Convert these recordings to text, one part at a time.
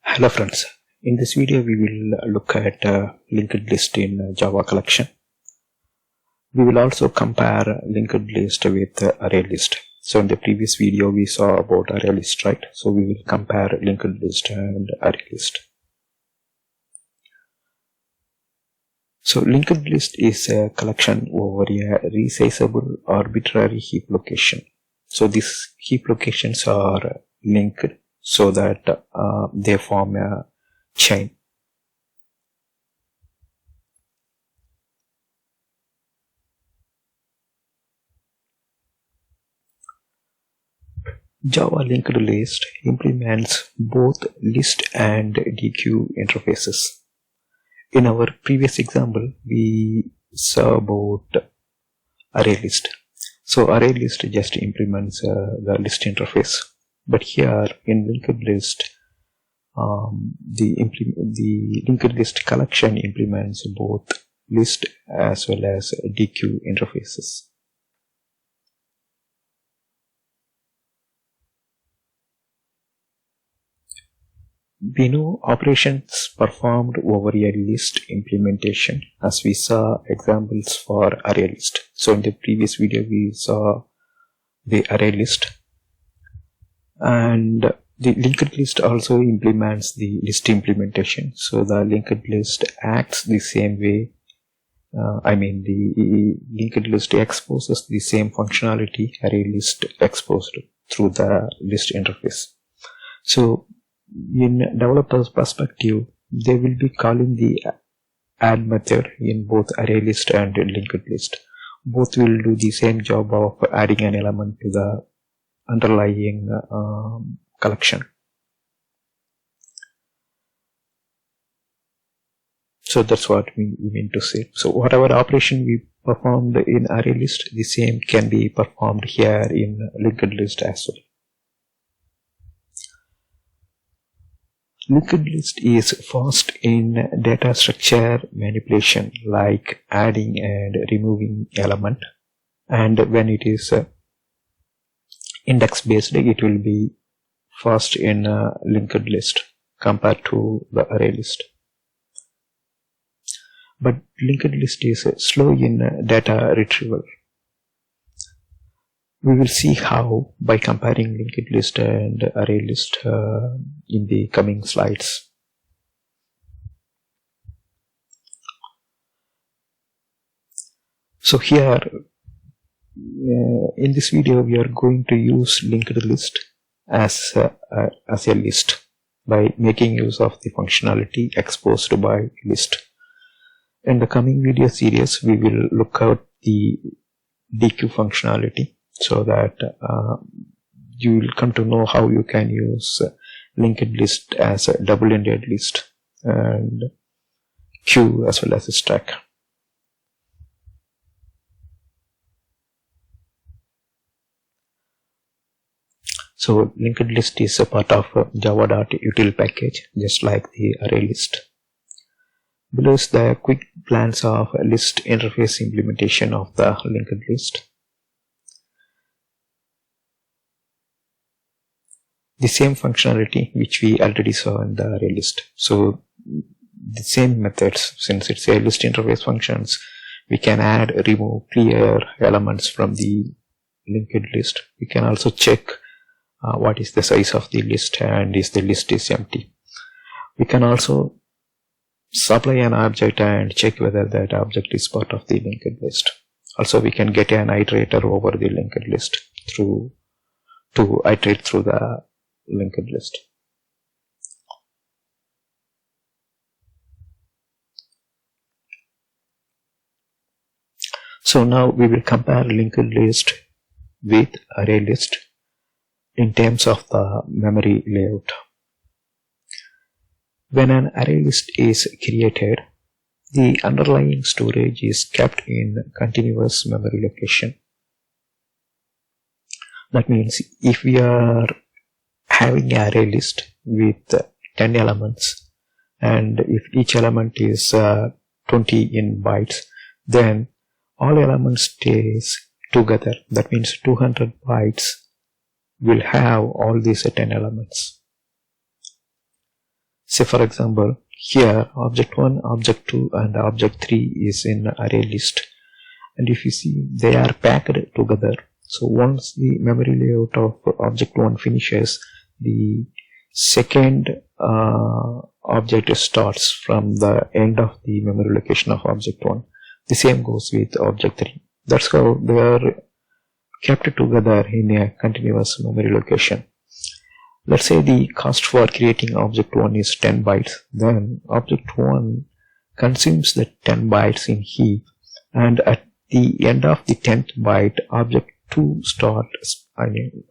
Hello friends, in this video we will look at linked list in Java collection. We will also compare linked list with ArrayList. So in the previous video we saw about ArrayList, right? So we will compare linked list and ArrayList. So linked list is a collection over a resizable arbitrary heap location. So these heap locations are linked so that they form a chain. Java linked list implements both list and DQ interfaces. In our previous example, we saw about ArrayList. So ArrayList just implements the list interface. But here in linked list, the linked list collection implements both list as well as DQ interfaces. We know operations performed over a list implementation, as we saw examples for ArrayList. So in the previous video we saw the ArrayList, and the linked list also implements the list implementation. So the linked list acts the same way. The linked list exposes the same functionality ArrayList exposed through the list interface. So in developer's perspective, they will be calling the add method in both ArrayList and linked list. Both will do the same job of adding an element to the underlying collection. So that's what we mean to say. So whatever operation we performed in ArrayList, the same can be performed here in linked list as well. Linked list is fast in data structure manipulation, like adding and removing element, and when it is index based, it will be fast in linked list compared to the ArrayList. But linked list is slow in data retrieval. We will see how by comparing linked list and ArrayList in the coming slides. So here in this video we are going to use linked list as a list by making use of the functionality exposed by list. In the coming video series we will look at the DQ functionality, so that you will come to know how you can use linked list as a double-ended list and queue as well as a stack. So linked list is a part of java.util package, just like the ArrayList. Below is the quick glance of list interface implementation of the linked list. The same functionality which we already saw in the ArrayList. So the same methods, since it's a list interface functions, we can add, remove, clear elements from the linked list. We can also check what is the size of the list and if the list is empty. We can also supply an object and check whether that object is part of the linked list. Also we can get an iterator over the linked list to iterate through the linked list. So now we will compare linked list with ArrayList in terms of the memory layout. When an ArrayList is created, the underlying storage is kept in continuous memory location. That means if we are having an ArrayList with 10 elements, and if each element is 20 in bytes, then all elements stays together. That means 200 bytes will have all these 10 elements. Say for example, here object 1, object 2 and object 3 is in ArrayList, and if you see they are packed together. So once the memory layout of object 1 finishes, the second object starts from the end of the memory location of object 1. The same goes with object 3. That's how they are kept together in a continuous memory location. Let's say the cost for creating object 1 is 10 bytes. Then object 1 consumes the 10 bytes in heap, and at the end of the 10th byte, object 2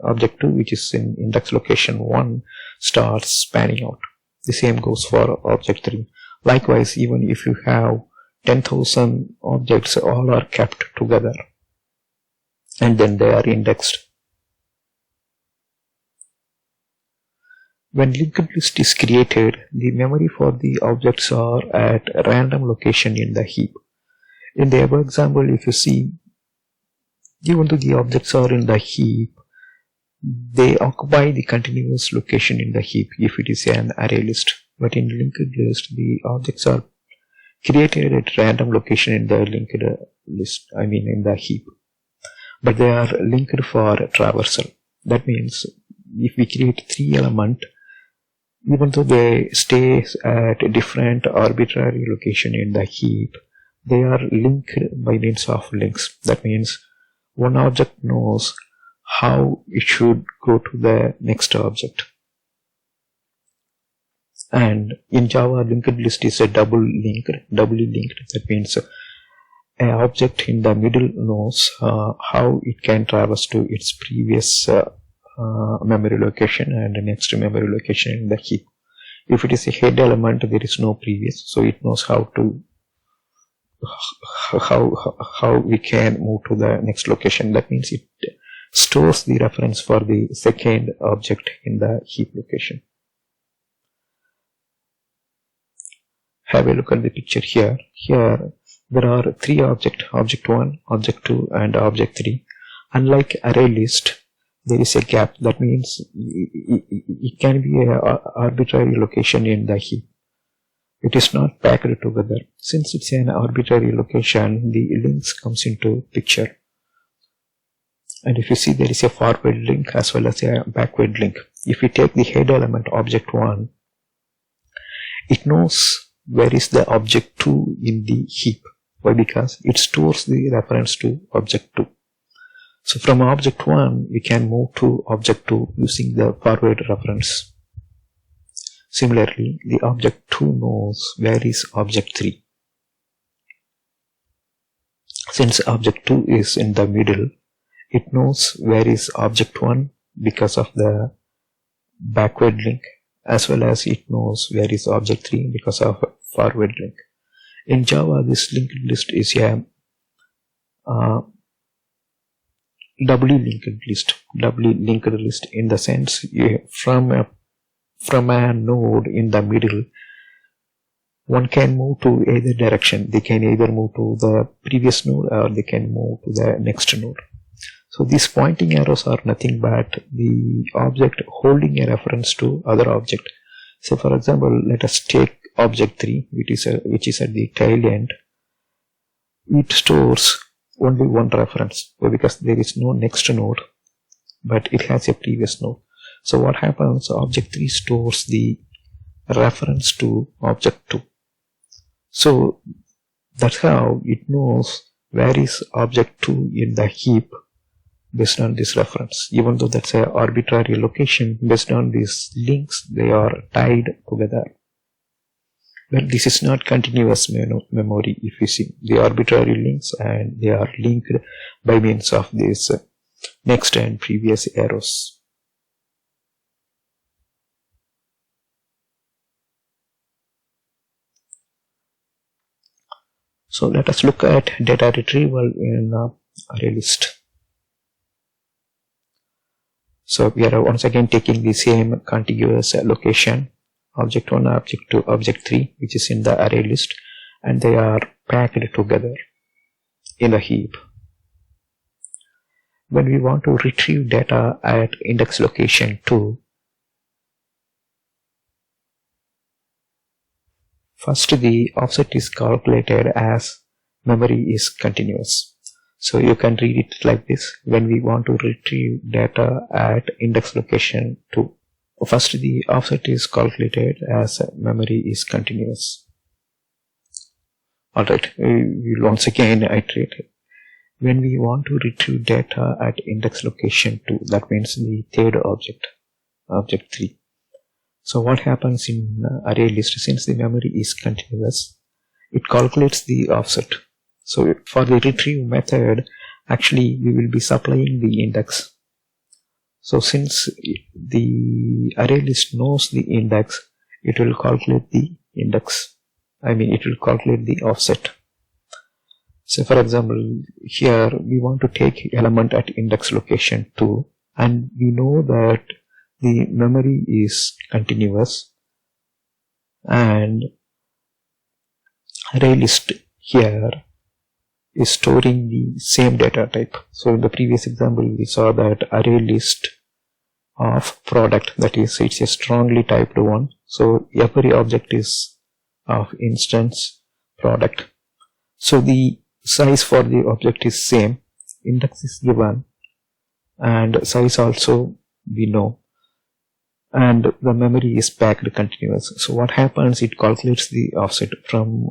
object 2, which is in index location 1, starts spanning out. The same goes for object 3. Likewise, even if you have 10,000 objects, all are kept together and then they are indexed. When linked list is created, the memory for the objects are at a random location in the heap. In the above example, if you see, even though the objects are in the heap, they occupy the continuous location in the heap if it is an array list. But in linked list, the objects are created at random location in the linked list, in the heap. But they are linked for traversal. That means if we create 3 elements, even though they stay at a different arbitrary location in the heap, they are linked by means of links. That means one object knows how it should go to the next object. And in Java, linked list is a doubly linked. That means an object in the middle knows how it can traverse to its previous memory location and the next memory location in the heap. If it is a head element, there is no previous, so it knows how we can move to the next location. That means it stores the reference for the second object in the heap location. Have a look at the picture here. Here there are 3 objects, object 1, object 2 and object 3. Unlike ArrayList, there is a gap. That means it can be an arbitrary location in the heap. It is not packed together. Since it's an arbitrary location, the links comes into picture. And if you see, there is a forward link as well as a backward link. If we take the head element object 1, it knows where is the object 2 in the heap. Why? Because it stores the reference to object 2. So from object 1, we can move to object 2 using the forward reference. Similarly, the object 2 knows where is object 3. Since object 2 is in the middle, it knows where is object 1 because of the backward link, as well as it knows where is object 3 because of forward link. In Java, this linked list is a doubly linked list in the sense from a node in the middle, one can move to either direction. They can either move to the previous node or they can move to the next node. So these pointing arrows are nothing but the object holding a reference to other object. So for example, let us take object 3, which is at the tail end. It stores only one reference because there is no next node, but it has a previous node. So what happens? Object 3 stores the reference to object 2. So that's how it knows where is object 2 in the heap based on this reference. Even though that's an arbitrary location, based on these links, they are tied together. But this is not continuous memory. If you see the arbitrary links, and they are linked by means of these next and previous arrows. So let us look at data retrieval in ArrayList. So we are once again taking the same contiguous location, object 1, object 2, object 3, which is in the ArrayList, and they are packed together in a heap. When we want to retrieve data at index location 2, First, the offset is calculated as memory is continuous. So you can read it like this. When we want to retrieve data at index location 2, first the offset is calculated as memory is continuous. Alright, we will once again iterate. When we want to retrieve data at index location 2, that means the third object, object 3. So what happens in ArrayList, since the memory is continuous, it calculates the offset. So for the retrieve method, actually we will be supplying the index. So since the ArrayList knows the index, it will calculate the index. It will calculate the offset. So for example, here we want to take element at index location 2, and we know that the memory is continuous, and ArrayList here is storing the same data type. So in the previous example, we saw that ArrayList of product, that is, it's a strongly typed one. So every object is of instance product. So the size for the object is same, index is given, and size also we know, and the memory is packed continuous. So what happens, it calculates the offset from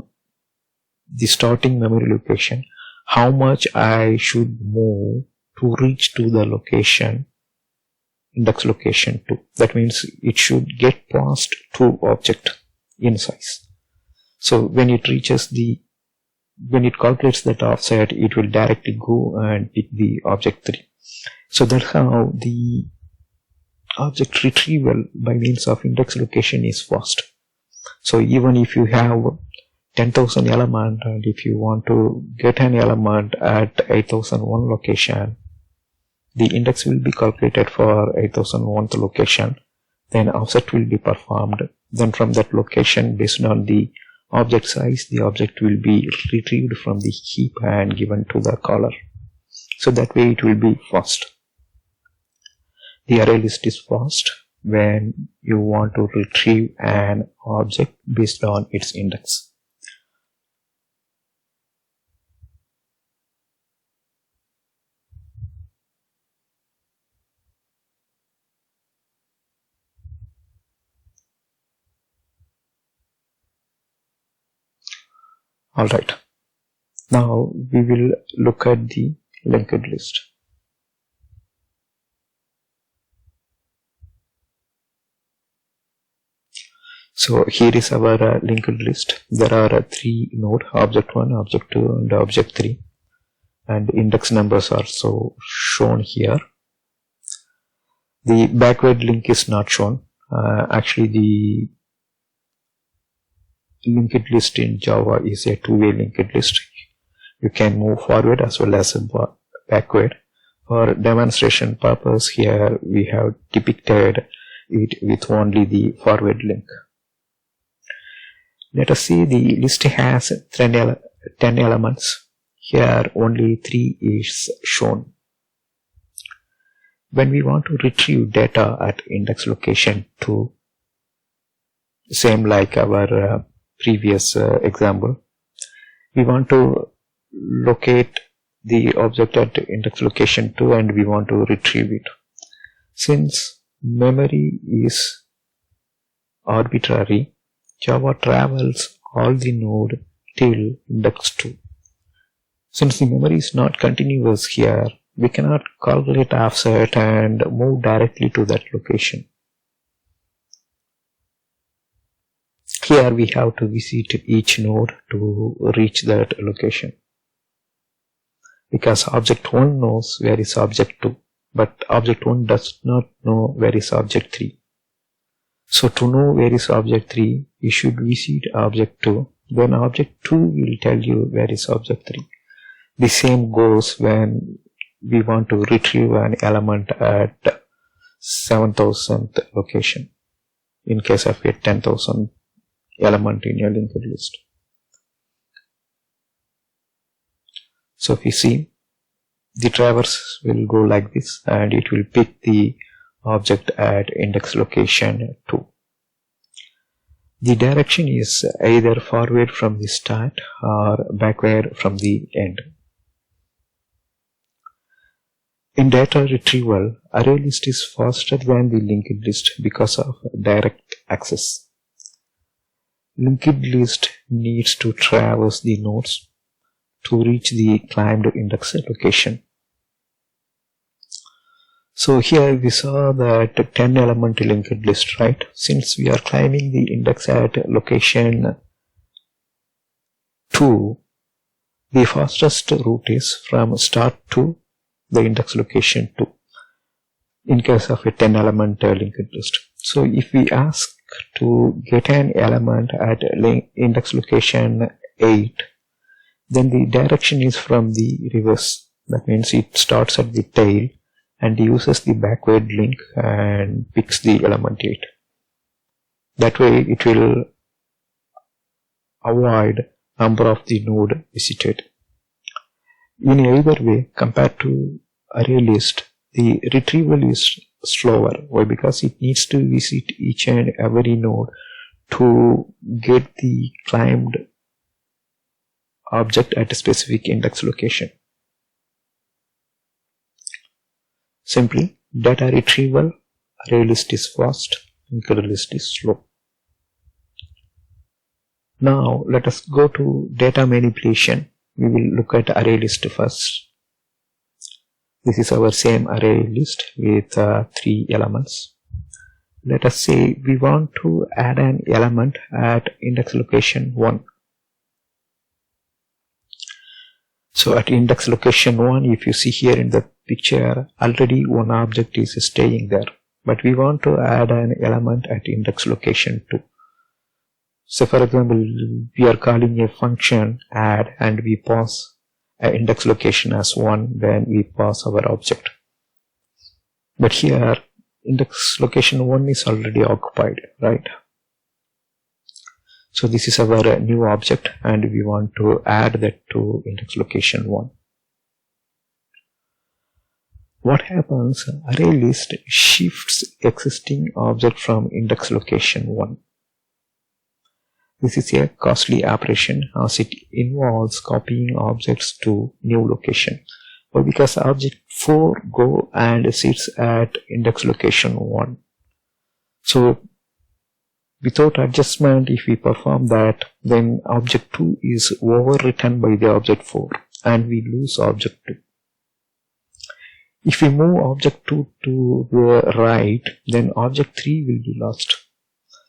the starting memory location, how much I should move to reach to the location, index location 2. That means it should get past 2 object in size. So when it calculates that offset, it will directly go and pick the object 3. So that's how the object retrieval by means of index location is fast. So even if you have 10,000 element, and if you want to get an element at 8001 location, the index will be calculated for 8001th location, then offset will be performed. Then from that location, based on the object size, the object will be retrieved from the heap and given to the caller. So that way it will be fast. The ArrayList is fast when you want to retrieve an object based on its index. Alright, now we will look at the linked list. So here is our linked list. There are 3 nodes, object 1, object 2 and object 3, and index numbers are so shown here. The backward link is not shown. Actually the linked list in Java is a two-way linked list. You can move forward as well as backward. For demonstration purpose, here we have depicted it with only the forward link. Let us see, the list has 10 elements. Here only 3 is shown. When we want to retrieve data at index location 2, same like our previous example, we want to locate the object at index location 2 and we want to retrieve it. Since memory is arbitrary, Java travels all the node till index 2. Since the memory is not continuous here, we cannot calculate offset and move directly to that location. Here we have to visit each node to reach that location, because object 1 knows where is object 2, but object 1 does not know where is object 3. So to know where is object 3, you should visit object 2, then object 2 will tell you where is object 3. The same goes when we want to retrieve an element at 7000th location, in case of a 10,000 element in your linked list. So if you see, the traverse will go like this and it will pick the object at index location 2. The direction is either forward from the start or backward from the end. In data retrieval, ArrayList is faster than the linked list because of direct access. Linked list needs to traverse the nodes to reach the claimed index location. So here we saw that 10 element linked list, right? Since we are claiming the index at location 2, the fastest route is from start to the index location 2 in case of a 10 element linked list. So if we ask to get an element at index location 8, then the direction is from the reverse. That means it starts at the tail and uses the backward link and picks the element 8. That way it will avoid number of the node visited. In either way, compared to ArrayList, the retrieval is slower. Why? Because it needs to visit each and every node to get the claimed object at a specific index location. Simply, data retrieval, ArrayList is fast, linked list is slow. Now let us go to data manipulation. We will look at ArrayList first. This is our same ArrayList with 3 elements. Let us say we want to add an element at index location 1. So at index location 1, if you see here in the picture, already one object is staying there. But we want to add an element at index location 2. So for example, we are calling a function add and we pass an index location as 1 when we pass our object. But here index location 1 is already occupied, right? So this is our new object and we want to add that to index location 1. What happens? ArrayList shifts existing object from index location 1. This is a costly operation as it involves copying objects to new location. But because object 4 go and sits at index location 1. So without adjustment, if we perform that, then object 2 is overwritten by the object 4 and we lose object 2. If we move object 2 to the right, then object 3 will be lost.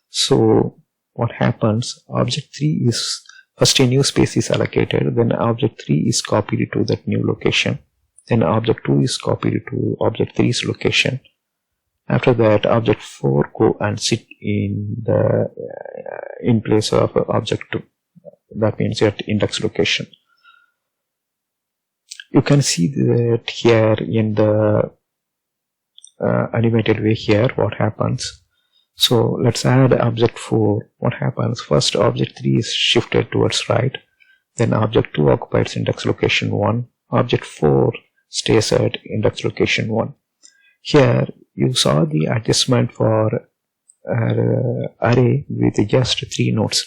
So what happens? Object 3 is first a new space is allocated, then object 3 is copied to that new location, then object 2 is copied to object 3's location. After that, object 4 go and sit in place of object 2. That means at index location. You can see that here in the animated way here what happens. So let's add object 4. What happens? First object 3 is shifted towards right, then object 2 occupies index location 1, object 4 stays at index location 1. Here you saw the adjustment for array with just 3 nodes.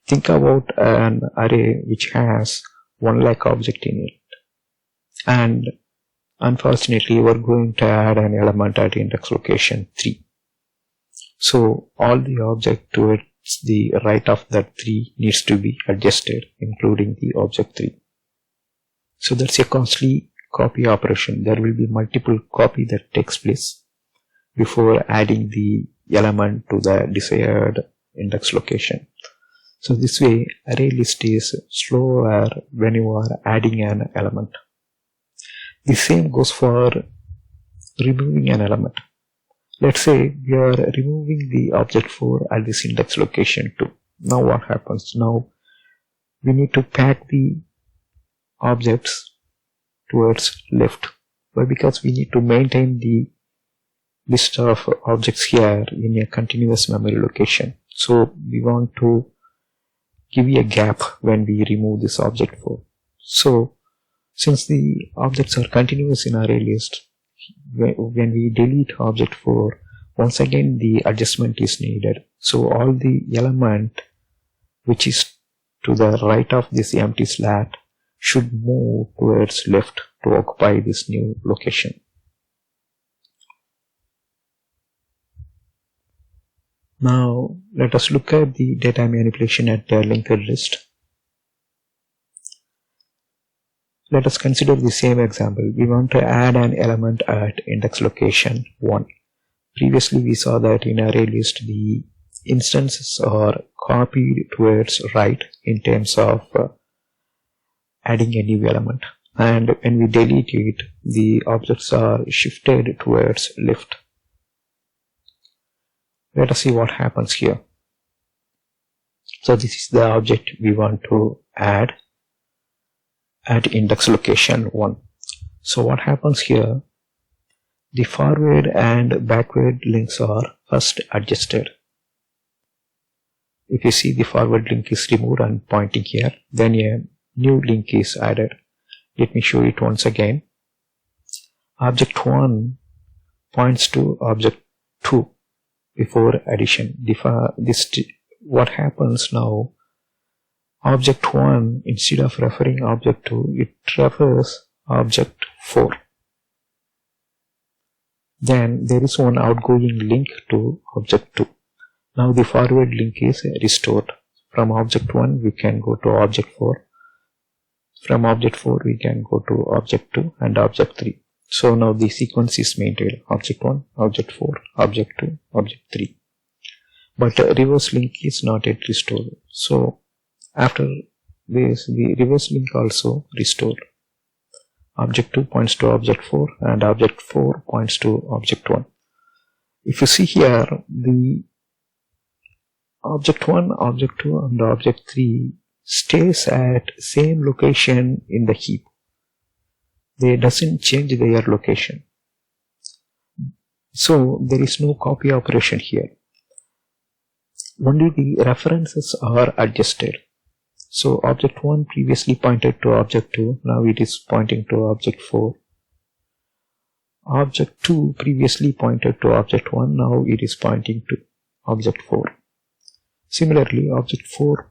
Think about an array which has 1 lakh object in it, and unfortunately we are going to add an element at index location 3. So all the object towards the right of that 3 needs to be adjusted, including the object 3. So that's a costly copy operation. There will be multiple copy that takes place before adding the element to the desired index location. So this way ArrayList is slower when you are adding an element. The same goes for removing an element. Let's say we are removing the object 4 at this index location 2. Now what happens? Now we need to pack the objects towards left. Why? Because we need to maintain the list of objects here in a continuous memory location. So we want to give you a gap when we remove this object 4. So since the objects are continuous in ArrayList, when we delete object 4, once again the adjustment is needed. So all the element which is to the right of this empty slot should move towards left to occupy this new location. Now let us look at the data manipulation at the linked list. Let us consider the same example. We want to add an element at index location 1. Previously we saw that in ArrayList the instances are copied towards right in terms of adding a new element, and when we delete it the objects are shifted towards left. Let us see what happens here. So this is the object we want to add at index location 1. So what happens here, the forward and backward links are first adjusted. If you see, the forward link is removed and pointing here, then a new link is added. Let me show it once again. Object 1 points to object 2 before addition. What happens now, object 1, instead of referring object 2, it refers object 4. Then there is one outgoing link to object 2. Now the forward link is restored. From object 1 we can go to object 4. From object 4 we can go to object 2 and object 3. So now the sequence is maintained. Object 1, object 4, object 2, object 3. But reverse link is not yet restored. So after this the reverse link also restored. Object 2 points to object 4 and object 4 points to object 1. If you see here, the object 1, object 2 and object 3 stays at same location in the heap. They doesn't change their location. So there is no copy operation here. Only the references are adjusted. So object 1 previously pointed to object 2, now it is pointing to object 4. Object 2 previously pointed to object 1, now it is pointing to object 4. Similarly, object 4,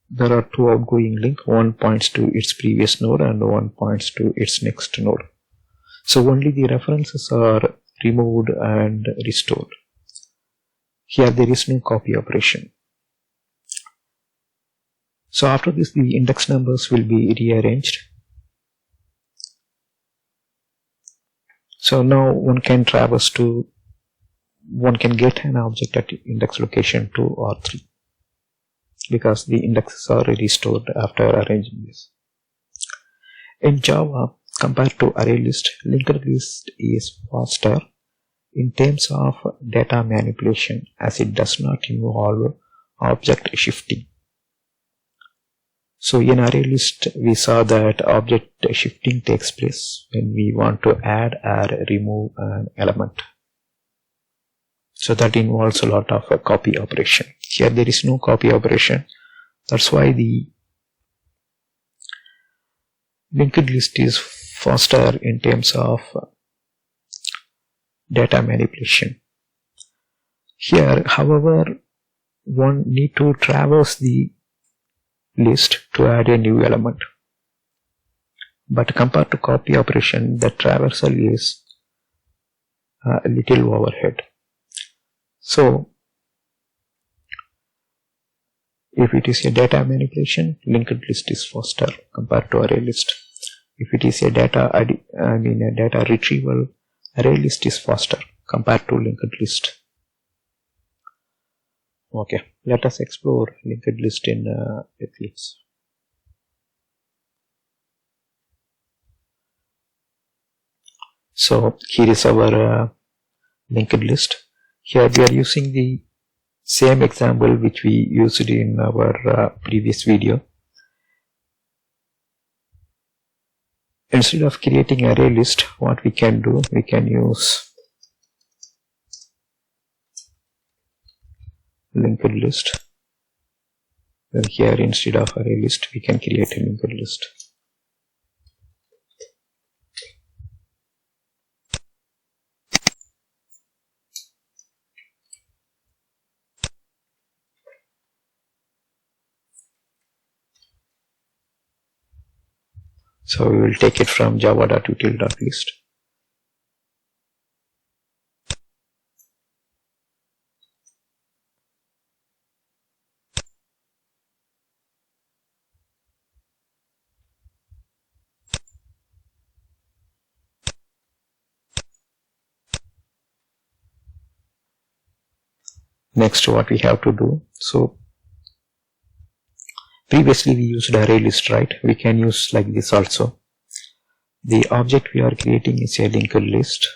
there are two outgoing links. One points to its previous node and one points to its next node. So only the references are removed and restored. Here there is no copy operation. So after this the index numbers will be rearranged. So now one can get an object at index location 2 or 3 because the indexes are restored after arranging this. In Java, compared to ArrayList, linked list is faster in terms of data manipulation as it does not involve object shifting. So in ArrayList we saw that object shifting takes place when we want to add or remove an element. So that involves a lot of copy operation. Here there is no copy operation. That's why the linked list is faster in terms of data manipulation. Here, however, one need to traverse the list to add a new element. But compared to copy operation, the traversal is a little overhead. So if it is a data manipulation, linked list is faster compared to ArrayList. If it is a data retrieval, ArrayList is faster compared to linked list. Okay, let us explore linked list in Eclipse. So here is our linked list. Here we are using the same example which we used in our previous video. Instead of creating array list, what we can do, we can use linked list. Then here instead of array list, we can create a linked list. So we will take it from java.util.list. Next, what we have to do, so previously we used ArrayList, right? We can use like this also. The object we are creating is a linked list.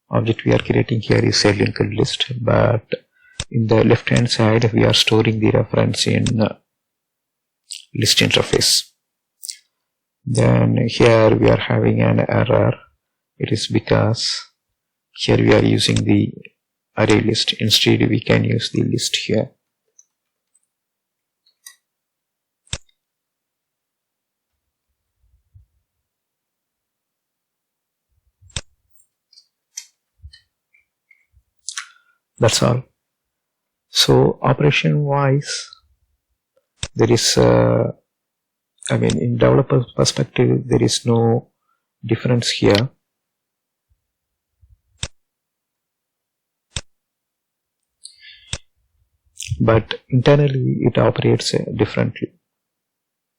Object we are creating here is a linked list, but in the left hand side we are storing the reference in list interface. Then here we are having an error. It is because here we are using the array list. Instead we can use the list here. That's all. So operation wise, there is in developer perspective there is no difference here. But internally it operates differently.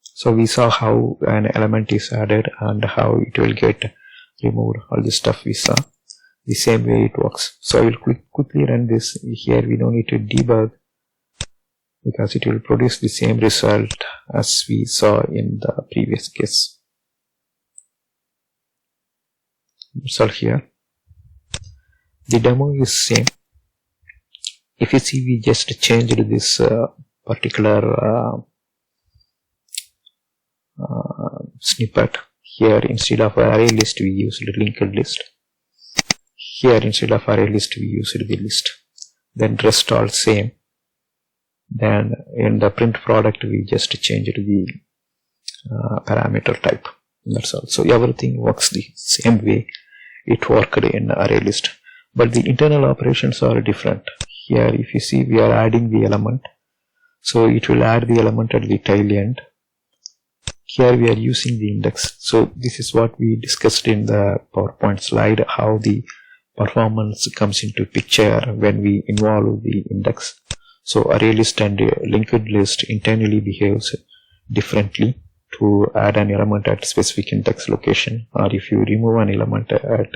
So we saw how an element is added and how it will get removed. All this stuff we saw. The same way it works. So I will quickly run this. Here we don't need to debug because it will produce the same result as we saw in the previous case. Result here. The demo is same. If you see, we just changed this particular snippet. Here instead of ArrayList we used linked list. Here instead of ArrayList we used the list. Then rest all same. Then in the print product we just changed the parameter type. That's all. So everything works the same way it worked in ArrayList. But the internal operations are different. Here if you see, we are adding the element. So it will add the element at the tail end. Here we are using the index. So this is what we discussed in the PowerPoint slide, how the performance comes into picture when we involve the index. So ArrayList and linked list internally behaves differently to add an element at specific index location, or if you remove an element at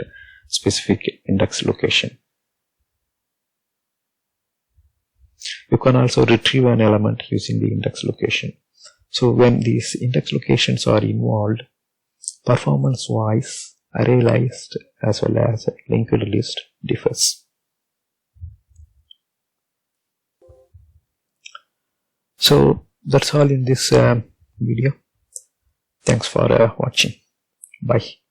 specific index location. You can also retrieve an element using the index location. So when these index locations are involved, performance wise, ArrayList as well as linked list differs. So that's all in this video. Thanks for watching. Bye.